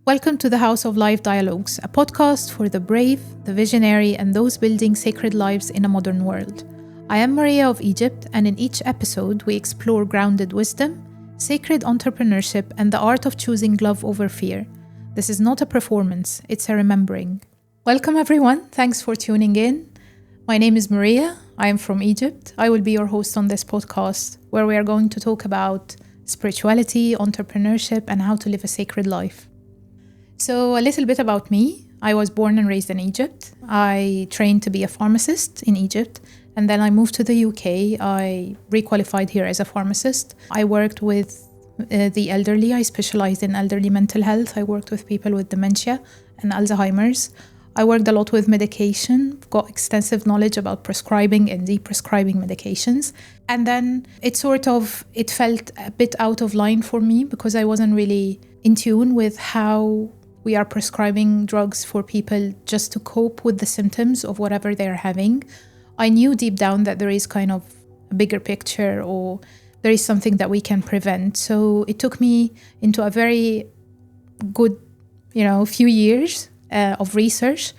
Welcome to the House of Life Dialogues, a podcast for the brave, the visionary, and those building sacred lives in a modern world. I am Maria of Egypt, and in each episode, we explore grounded wisdom, sacred entrepreneurship, and the art of choosing love over fear. This is not a performance, it's a remembering. Welcome, everyone. Thanks for tuning in. My name is Maria. I am from Egypt. I will be your host on this podcast, where we are going to talk about spirituality, entrepreneurship, and how to live a sacred life. So a little bit about me. I was born and raised in Egypt. I trained to be a pharmacist in Egypt, and then I moved to the UK. I requalified here as a pharmacist. I worked with the elderly. I specialized in elderly mental health. I worked with people with dementia and Alzheimer's. I worked a lot with medication, got extensive knowledge about prescribing and de-prescribing medications. And then it felt a bit out of line for me because I wasn't really in tune with how we are prescribing drugs for people just to cope with the symptoms of whatever they're having. I knew deep down that there is kind of a bigger picture or there is something that we can prevent. So it took me into a very good, few years of research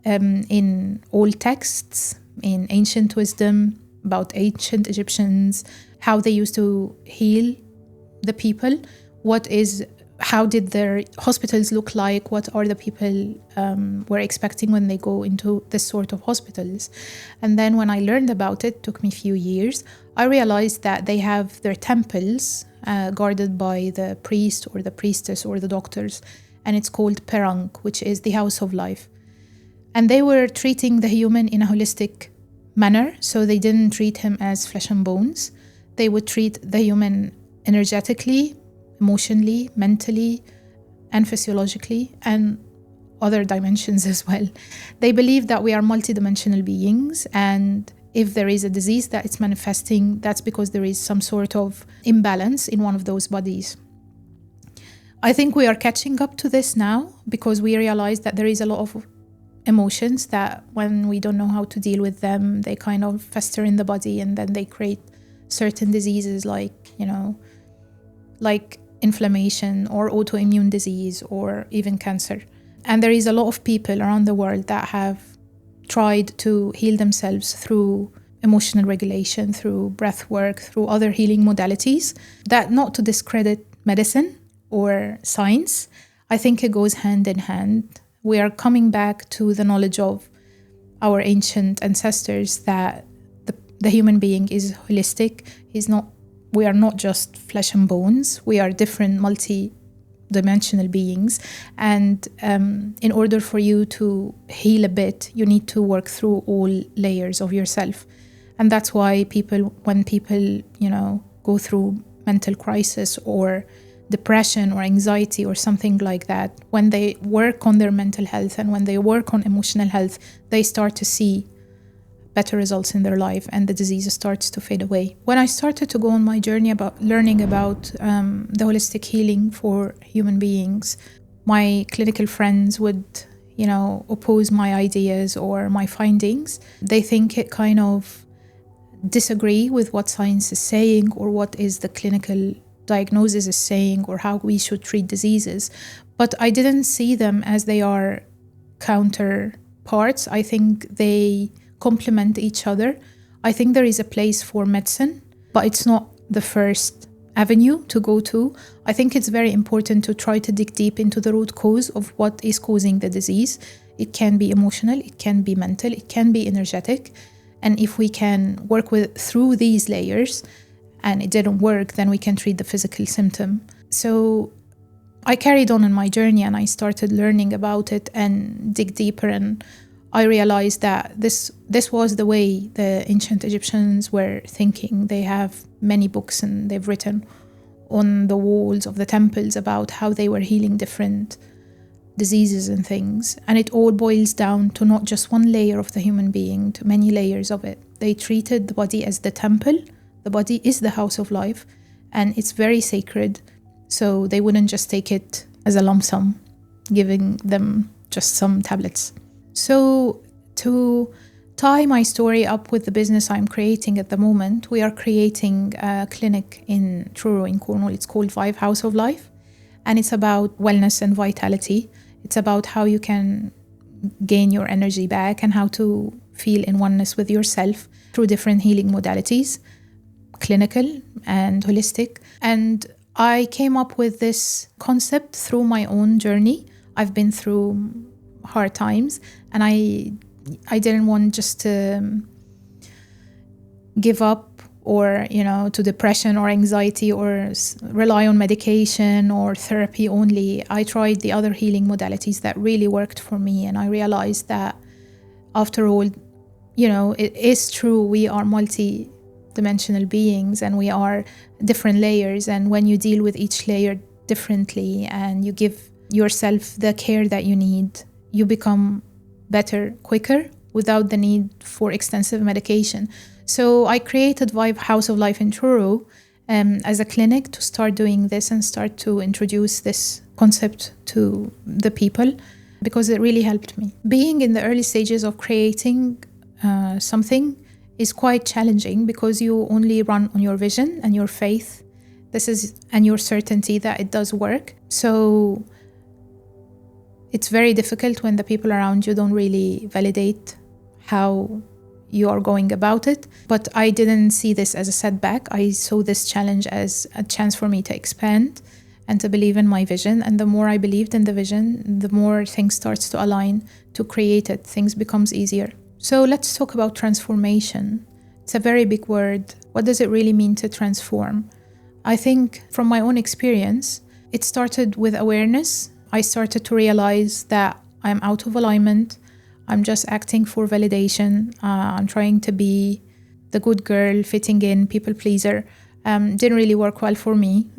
in old texts, in ancient wisdom, about ancient Egyptians, how they used to heal the people, how did their hospitals look like? What are the people were expecting when they go into this sort of hospitals? And then when I learned about it took me a few years, I realized that they have their temples guarded by the priest or the priestess or the doctors. And it's called Perang, which is the house of life. And they were treating the human in a holistic manner. So they didn't treat him as flesh and bones. They would treat the human energetically, emotionally, mentally, and physiologically, and other dimensions as well. They believe that we are multidimensional beings, and if there is a disease that is manifesting, that's because there is some sort of imbalance in one of those bodies. I think we are catching up to this now because we realize that there is a lot of emotions that when we don't know how to deal with them, they kind of fester in the body and then they create certain diseases like inflammation or autoimmune disease or even cancer. And there is a lot of people around the world that have tried to heal themselves through emotional regulation, through breath work, through other healing modalities. That, not to discredit medicine or science, I think it goes hand in hand. We are coming back to the knowledge of our ancient ancestors that the human being is holistic. We are not just flesh and bones. We are different multi-dimensional beings. And in order for you to heal a bit, you need to work through all layers of yourself. And that's why when people, go through mental crisis or depression or anxiety or something like that, when they work on their mental health and when they work on emotional health, they start to see better results in their life and the disease starts to fade away. When I started to go on my journey about learning about the holistic healing for human beings, my clinical friends would, oppose my ideas or my findings. They think it kind of disagree with what science is saying or what is the clinical diagnosis is saying or how we should treat diseases. But I didn't see them as they are counterparts. I think they complement each other. I think there is a place for medicine, but it's not the first avenue to go to. I think it's very important to try to dig deep into the root cause of what is causing the disease. It can be emotional, it can be mental, it can be energetic. And if we can work through these layers and it didn't work, then we can treat the physical symptom. So I carried on in my journey and I started learning about it and dig deeper, and I realized that this was the way the ancient Egyptians were thinking. They have many books and they've written on the walls of the temples about how they were healing different diseases and things. And it all boils down to not just one layer of the human being, to many layers of it. They treated the body as the temple. The body is the house of life and it's very sacred. So they wouldn't just take it as a lump sum, giving them just some tablets. So to tie my story up with the business I'm creating at the moment, we are creating a clinic in Truro in Cornwall. It's called VYV House of Life. And it's about wellness and vitality. It's about how you can gain your energy back and how to feel in oneness with yourself through different healing modalities, clinical and holistic. And I came up with this concept through my own journey. I've been through hard times, and I didn't want just to give up or, to depression or anxiety or rely on medication or therapy only. I tried the other healing modalities that really worked for me, and I realized that after all, it is true, we are multi-dimensional beings and we are different layers, and when you deal with each layer differently and you give yourself the care that you need, you become better quicker without the need for extensive medication. So I created VYV House of Life in Truro as a clinic to start doing this and start to introduce this concept to the people, because it really helped me. Being in the early stages of creating something is quite challenging, because you only run on your vision and your faith. And your certainty that it does work. So it's very difficult when the people around you don't really validate how you are going about it. But I didn't see this as a setback. I saw this challenge as a chance for me to expand and to believe in my vision. And the more I believed in the vision, the more things starts to align to create it. Things becomes easier. So let's talk about transformation. It's a very big word. What does it really mean to transform? I think from my own experience, it started with awareness. I started to realize that I'm out of alignment. I'm just acting for validation. I'm trying to be the good girl, fitting in, people pleaser. Didn't really work well for me.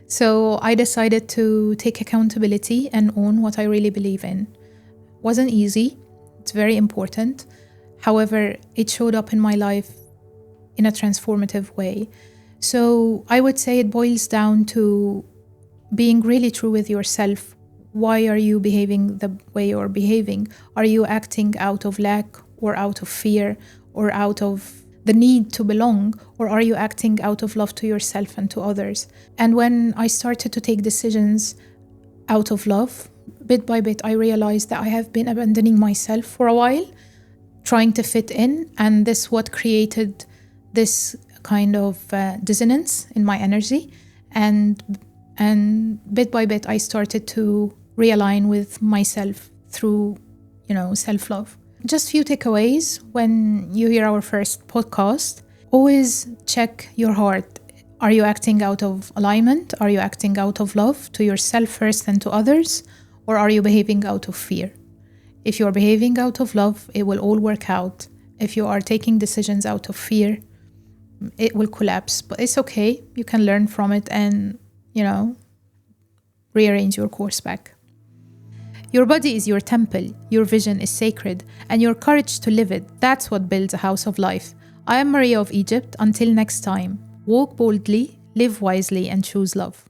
So I decided to take accountability and own what I really believe in. Wasn't easy. It's very important. However, it showed up in my life in a transformative way. So I would say it boils down to being really true with yourself. Why are you behaving the way you're behaving? Are you acting out of lack or out of fear or out of the need to belong? Or are you acting out of love to yourself and to others? And when I started to take decisions out of love, bit by bit, I realized that I have been abandoning myself for a while, trying to fit in. And this what created this kind of dissonance in my energy. And bit by bit, I started to realign with myself through, self-love. Just few takeaways when you hear our first podcast. Always check your heart. Are you acting out of alignment? Are you acting out of love to yourself first and to others? Or are you behaving out of fear? If you are behaving out of love, it will all work out. If you are taking decisions out of fear, it will collapse. But it's okay. You can learn from it and, rearrange your course back. Your body is your temple, your vision is sacred, and your courage to live it, that's what builds a house of life. I am Maria of Egypt. Until next time, walk boldly, live wisely, and choose love.